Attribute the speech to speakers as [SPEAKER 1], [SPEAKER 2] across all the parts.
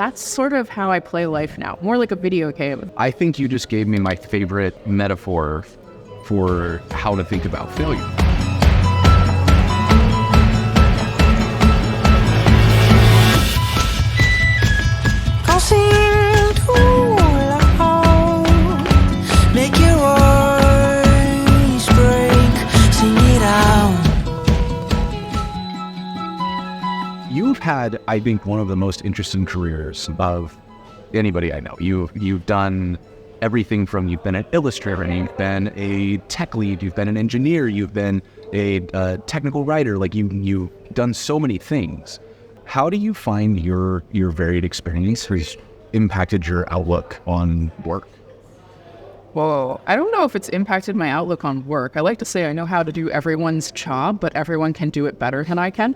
[SPEAKER 1] that's sort of how I play life now, more like a video game.
[SPEAKER 2] I think you just gave me my favorite metaphor for how to think about failure.
[SPEAKER 3] Make your voice break, sing it out.
[SPEAKER 2] You've had, I think, one of the most interesting careers of anybody I know. You've done everything from you've been an illustrator, and you've been a tech lead, you've been an engineer, you've been a technical writer. Like you've done so many things. How do you find your varied experience has impacted your outlook on work?
[SPEAKER 1] Well, I don't know if it's impacted my outlook on work. I like to say I know how to do everyone's job, but everyone can do it better than I can.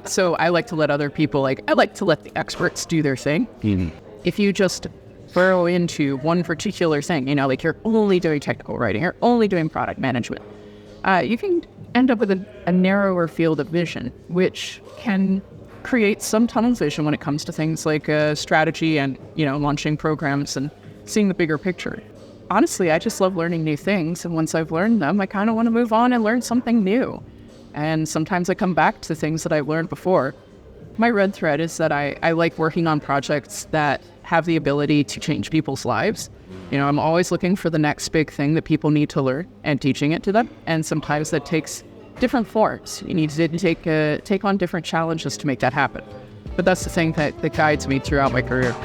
[SPEAKER 1] So I like to let other people, I like to let the experts do their thing.
[SPEAKER 2] Mm.
[SPEAKER 1] If you just burrow into one particular thing, like you're only doing technical writing, you're only doing product management, you can end up with a narrower field of vision, which can create some tunnel vision when it comes to things like strategy and, launching programs and seeing the bigger picture. Honestly, I just love learning new things, and once I've learned them, I kind of want to move on and learn something new. And sometimes I come back to things that I've learned before. My red thread is that I like working on projects that have the ability to change people's lives. I'm always looking for the next big thing that people need to learn and teaching it to them, and sometimes that takes different forms. You need to take on different challenges to make that happen. But that's the thing that guides me throughout my career.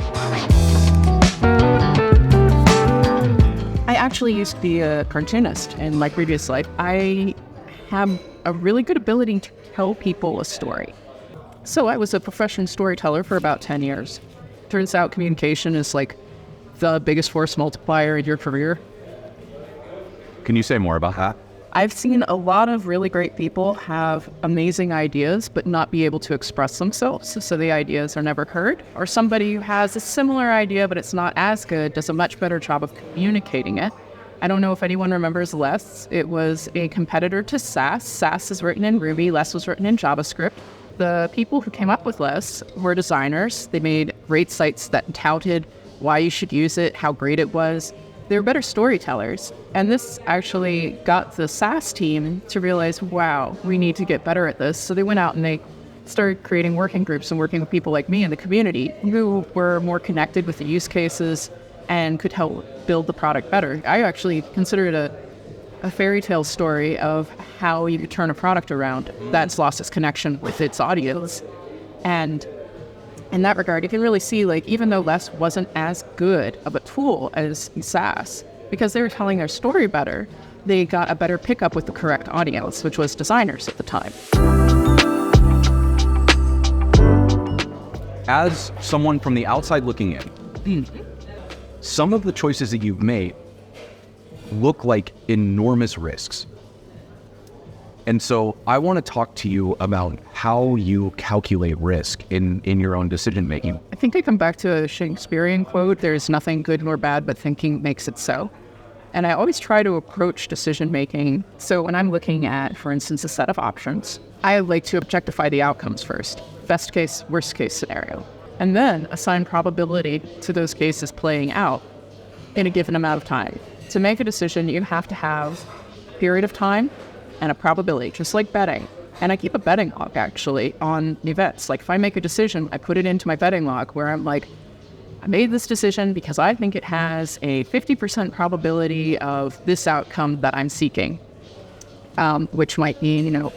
[SPEAKER 1] I actually used to be a cartoonist in my previous life. I have a really good ability to tell people a story. So I was a professional storyteller for about 10 years. Turns out communication is like the biggest force multiplier in your career.
[SPEAKER 2] Can you say more about that?
[SPEAKER 1] I've seen a lot of really great people have amazing ideas, but not be able to express themselves, so the ideas are never heard. Or somebody who has a similar idea, but it's not as good, does a much better job of communicating it. I don't know if anyone remembers Less. It was a competitor to Sass. Sass is written in Ruby, Less was written in JavaScript. The people who came up with Less were designers. They made great sites that touted why you should use it, how great it was. They were better storytellers. And this actually got the SaaS team to realize, wow, we need to get better at this. So they went out and they started creating working groups and working with people like me in the community who were more connected with the use cases and could help build the product better. I actually consider it a fairy tale story of how you could turn a product around that's lost its connection with its audience. And in that regard, you can really see, even though Less wasn't as good of a tool as SaaS, because they were telling their story better, they got a better pickup with the correct audience, which was designers at the time.
[SPEAKER 2] As someone from the outside looking in, some of the choices that you've made look like enormous risks. And so I want to talk to you about how you calculate risk in your own decision making.
[SPEAKER 1] I think I come back to a Shakespearean quote, there's nothing good nor bad, but thinking makes it so. And I always try to approach decision making. So when I'm looking at, for instance, a set of options, I like to objectify the outcomes first. Best case, worst case scenario. And then assign probability to those cases playing out in a given amount of time. To make a decision, you have to have a period of time and a probability, just like betting. And I keep a betting log, actually, on events. Like, if I make a decision, I put it into my betting log where I'm like, I made this decision because I think it has a 50% probability of this outcome that I'm seeking, which might mean,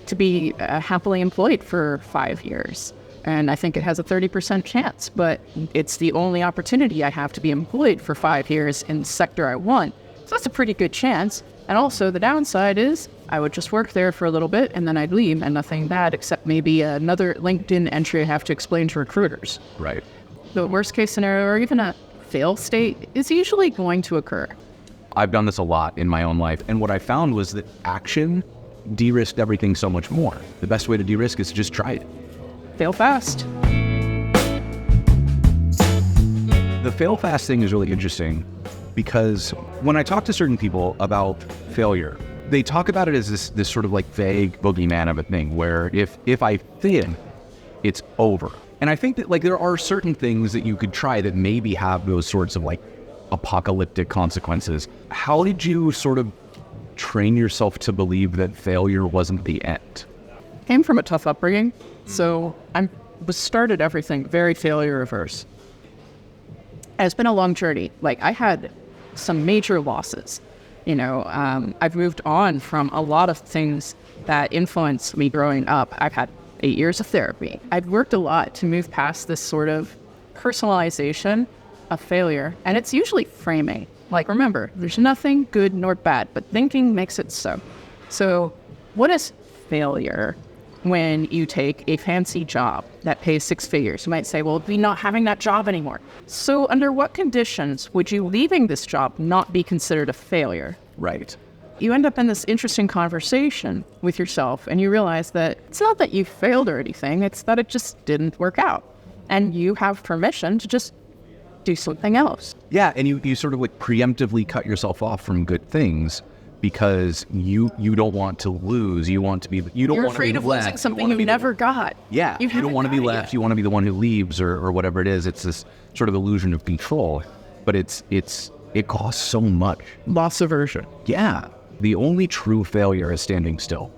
[SPEAKER 1] to be happily employed for 5 years. And I think it has a 30% chance, but it's the only opportunity I have to be employed for 5 years in the sector I want. So that's a pretty good chance. And also the downside is I would just work there for a little bit and then I'd leave, and nothing bad except maybe another LinkedIn entry I have to explain to recruiters.
[SPEAKER 2] Right.
[SPEAKER 1] The worst case scenario, or even a fail state, is usually going to occur.
[SPEAKER 2] I've done this a lot in my own life, and what I found was that action de-risked everything so much more. The best way to de-risk is to just try it.
[SPEAKER 1] Fail fast.
[SPEAKER 2] The fail fast thing is really interesting because when I talk to certain people about failure, they talk about it as this sort of like vague boogeyman of a thing where if I fail, it's over. And I think that like there are certain things that you could try that maybe have those sorts of like apocalyptic consequences. How did you sort of train yourself to believe that failure wasn't the end?
[SPEAKER 1] Came from a tough upbringing, so I was started everything very failure averse. And it's been a long journey. Like I had some major losses. I've moved on from a lot of things that influenced me growing up. I've had 8 years of therapy. I've worked a lot to move past this sort of personalization of failure. And it's usually framing. Like, remember, there's nothing good nor bad, but thinking makes it so. So what is failure when you take a fancy job that pays 6 figures? You might say, well, be not having that job anymore. So under what conditions would you leaving this job not be considered a failure?
[SPEAKER 2] Right.
[SPEAKER 1] You end up in this interesting conversation with yourself, and you realize that it's not that you failed or anything, it's that it just didn't work out. And you have permission to just do something else.
[SPEAKER 2] Yeah, and you sort of like preemptively cut yourself off from good things because you don't want to lose. You want to be, you don't
[SPEAKER 1] You're
[SPEAKER 2] want to be
[SPEAKER 1] afraid of
[SPEAKER 2] left.
[SPEAKER 1] losing something you never got.
[SPEAKER 2] Yeah, you don't want to be left. You want to be the one who leaves or whatever it is. It's this sort of illusion of control, but it costs so much.
[SPEAKER 1] Loss aversion.
[SPEAKER 2] Yeah. The only true failure is standing still,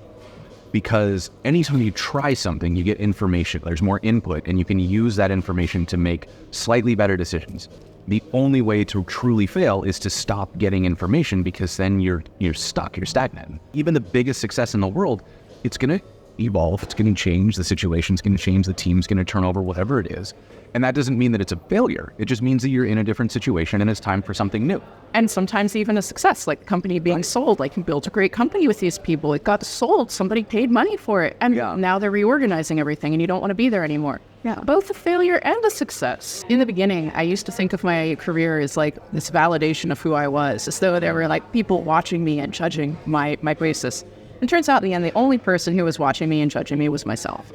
[SPEAKER 2] because anytime you try something, you get information. There's more input, and you can use that information to make slightly better decisions. The only way to truly fail is to stop getting information, because then you're stuck, you're stagnant. Even the biggest success in the world, it's going to evolve, it's going to change, the situation's going to change, the team's going to turn over, whatever it is. And that doesn't mean that it's a failure. It just means that you're in a different situation and it's time for something new.
[SPEAKER 1] And sometimes even a success, like the company being sold. Like you built a great company with these people. It got sold. Somebody paid money for it. And now they're reorganizing everything and you don't want to be there anymore. Yeah, both a failure and a success. In the beginning, I used to think of my career as like this validation of who I was, as though there were like people watching me and judging my basis. And turns out in the end, the only person who was watching me and judging me was myself.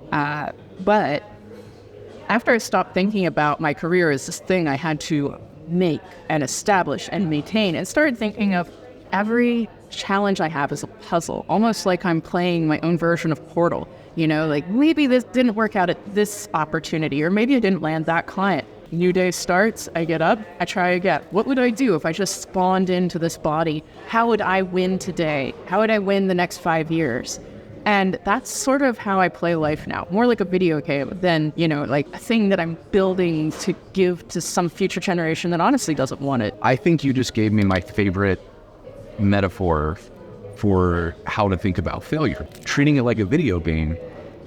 [SPEAKER 1] But after I stopped thinking about my career as this thing I had to make and establish and maintain, and started thinking of every challenge I have as a puzzle, almost like I'm playing my own version of Portal. Like maybe this didn't work out at this opportunity, or maybe I didn't land that client. New day starts, I get up, I try again. What would I do if I just spawned into this body? How would I win today? How would I win the next 5 years? And that's sort of how I play life now. More like a video game than, like a thing that I'm building to give to some future generation that honestly doesn't want it.
[SPEAKER 2] I think you just gave me my favorite metaphor for how to think about failure. Treating it like a video game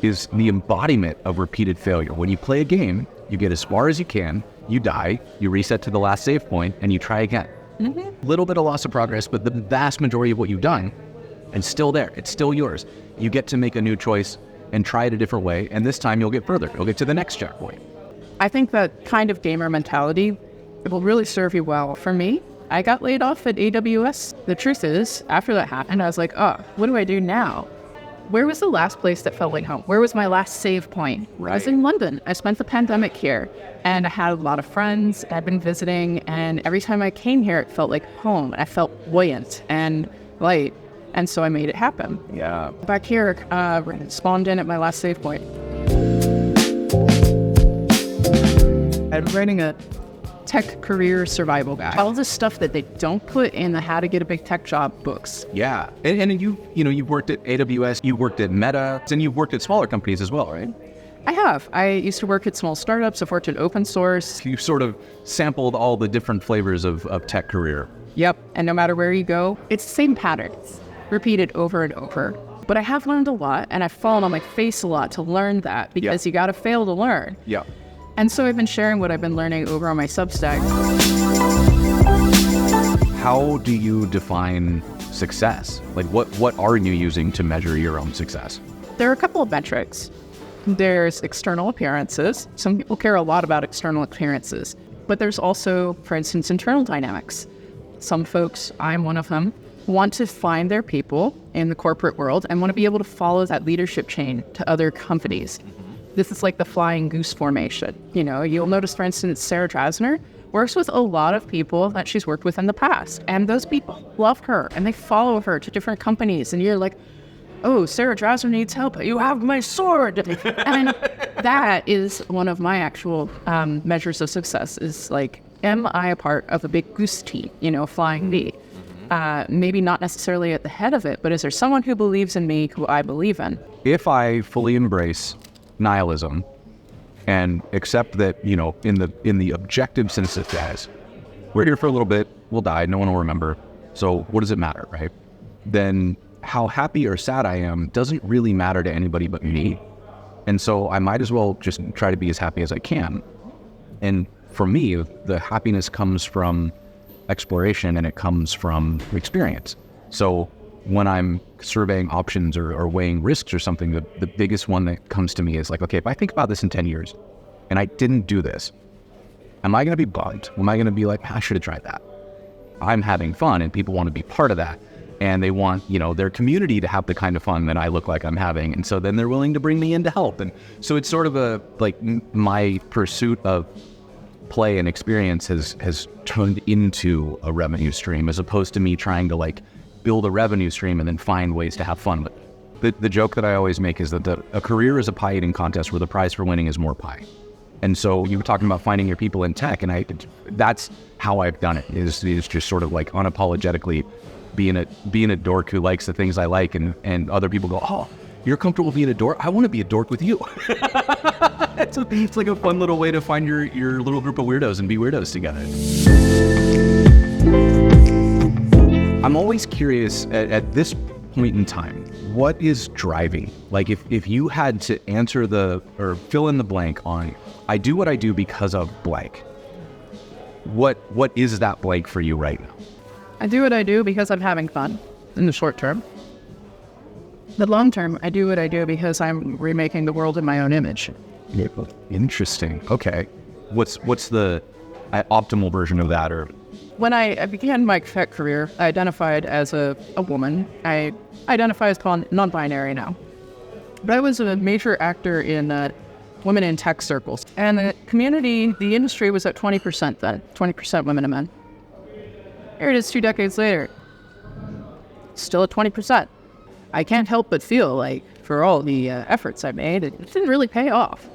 [SPEAKER 2] is the embodiment of repeated failure. When you play a game, you get as far as you can, you die, you reset to the last save point, and you try again. Little bit of loss of progress, but the vast majority of what you've done, and still there, it's still yours. You get to make a new choice and try it a different way, and this time you'll get further. You'll get to the next checkpoint.
[SPEAKER 1] I think that kind of gamer mentality, it will really serve you well. For me, I got laid off at AWS. The truth is, after that happened, I was like, what do I do now? Where was the last place that felt like home? Where was my last save point?
[SPEAKER 2] Right.
[SPEAKER 1] I was in London. I spent the pandemic here, and I had a lot of friends I'd been visiting, and every time I came here, it felt like home. I felt buoyant and light, and so I made it happen.
[SPEAKER 2] Yeah.
[SPEAKER 1] Back here, spawned in at my last save point. I'm writing a tech career survival guide. All the stuff that they don't put in the how to get a big tech job books.
[SPEAKER 2] Yeah. And you've worked at AWS, you worked at Meta, and you've worked at smaller companies as well, right?
[SPEAKER 1] I have. I used to work at small startups. I've worked at open source.
[SPEAKER 2] You've sort of sampled all the different flavors of tech career.
[SPEAKER 1] Yep. And no matter where you go, it's the same patterns, repeated over and over. But I have learned a lot, and I've fallen on my face a lot to learn that, because you got to fail to learn.
[SPEAKER 2] Yeah.
[SPEAKER 1] And so I've been sharing what I've been learning over on my Substack.
[SPEAKER 2] How do you define success? Like what are you using to measure your own success?
[SPEAKER 1] There are a couple of metrics. There's external appearances. Some people care a lot about external appearances. But there's also, for instance, internal dynamics. Some folks, I'm one of them, want to find their people in the corporate world and want to be able to follow that leadership chain to other companies. This is like the flying goose formation. You'll notice, for instance, Sarah Drasner works with a lot of people that she's worked with in the past. And those people love her and they follow her to different companies. And you're like, oh, Sarah Drasser needs help. You have my sword. And that is one of my actual measures of success is like, am I a part of a big goose team, flying bee? Maybe not necessarily at the head of it, but is there someone who believes in me who I believe in?
[SPEAKER 2] If I fully embrace nihilism and accept that, in the objective sense of things, we're here for a little bit, we'll die, no one will remember. So what does it matter, right? Then how happy or sad I am doesn't really matter to anybody but me. And so I might as well just try to be as happy as I can. And for me, the happiness comes from exploration and it comes from experience. So when I'm surveying options or weighing risks or something, the biggest one that comes to me is like, okay, if I think about this in 10 years and I didn't do this, am I going to be bummed? Am I going to be like, I should have tried that? I'm having fun and people want to be part of that. And they want, their community to have the kind of fun that I look like I'm having. And so then they're willing to bring me in to help. And so it's sort of my pursuit of play and experience has turned into a revenue stream as opposed to me trying to build a revenue stream and then find ways to have fun with it. The joke that I always make is that a career is a pie eating contest where the prize for winning is more pie. And so you were talking about finding your people in tech, and that's how I've done it is just sort of unapologetically being a dork who likes the things I like, and other people go, oh, you're comfortable being a dork? I want to be a dork with you. It's like a fun little way to find your little group of weirdos and be weirdos together. I'm always curious at this point in time, what is driving? Like if you had to answer or fill in the blank on, I do what I do because of blank. What is that blank for you right now?
[SPEAKER 1] I do what I do because I'm having fun in the short term. The long term, I do what I do because I'm remaking the world in my own image.
[SPEAKER 2] Interesting. Okay. What's the optimal version of that? Or
[SPEAKER 1] when I began my tech career, I identified as a woman. I identify as non-binary now. But I was a major actor in women in tech circles. And the industry was at 20% then, 20% women and men. Here it is 2 decades later, still at 20%. I can't help but feel like for all the efforts I made, it didn't really pay off.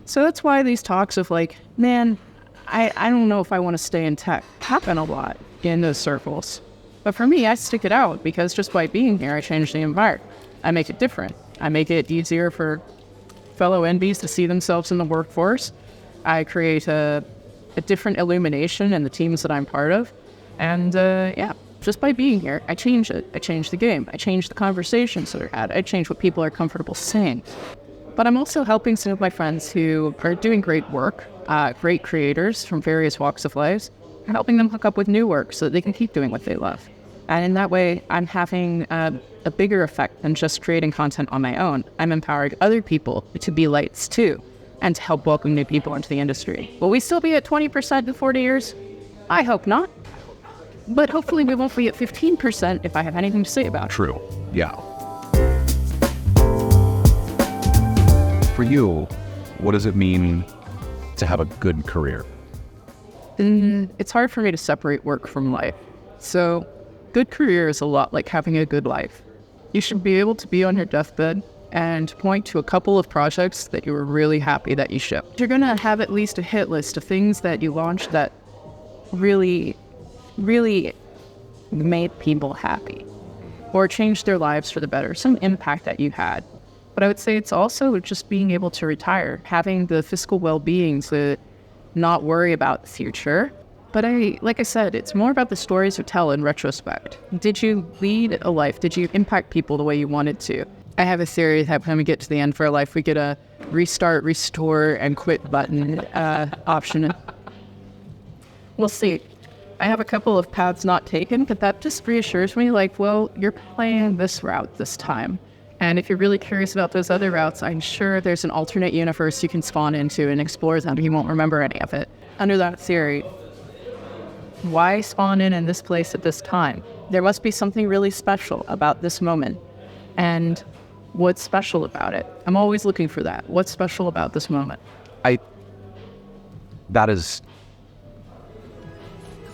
[SPEAKER 1] So that's why these talks of man, I don't know if I want to stay in tech happen a lot in those circles. But for me, I stick it out because just by being here, I change the environment. I make it different. I make it easier for fellow NBs to see themselves in the workforce. I create a different illumination in the teams that I'm part of. And just by being here, I change it. I change the game. I change the conversations that are had. I change what people are comfortable saying. But I'm also helping some of my friends who are doing great work, great creators from various walks of life, and helping them hook up with new work so that they can keep doing what they love. And in that way, I'm having a bigger effect than just creating content on my own. I'm empowering other people to be lights too, and to help welcome new people into the industry. Will we still be at 20% in 40 years? I hope not. But hopefully we won't be at 15% if I have anything to say about it.
[SPEAKER 2] True. Yeah. For you, what does it mean to have a good career?
[SPEAKER 1] It's hard for me to separate work from life. So good career is a lot like having a good life. You should be able to be on your deathbed and point to a couple of projects that you were really happy that you shipped. You're going to have at least a hit list of things that you launched that really made people happy or changed their lives for the better, some impact that you had. But I would say it's also just being able to retire, having the fiscal well-being to not worry about the future. But like I said, it's more about the stories you tell in retrospect. Did you lead a life? Did you impact people the way you wanted to? I have a theory that when we get to the end of our life, we get a restart, restore, and quit button option. We'll see. I have a couple of paths not taken, but that just reassures me, well, you're playing this route this time. And if you're really curious about those other routes, I'm sure there's an alternate universe you can spawn into and explore them. You won't remember any of it. Under that theory, why spawn in this place at this time? There must be something really special about this moment. And what's special about it? I'm always looking for that. What's special about this moment?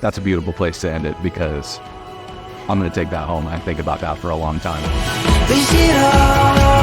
[SPEAKER 2] That's a beautiful place to end it because I'm going to take that home and think about that for a long time.
[SPEAKER 3] Is it all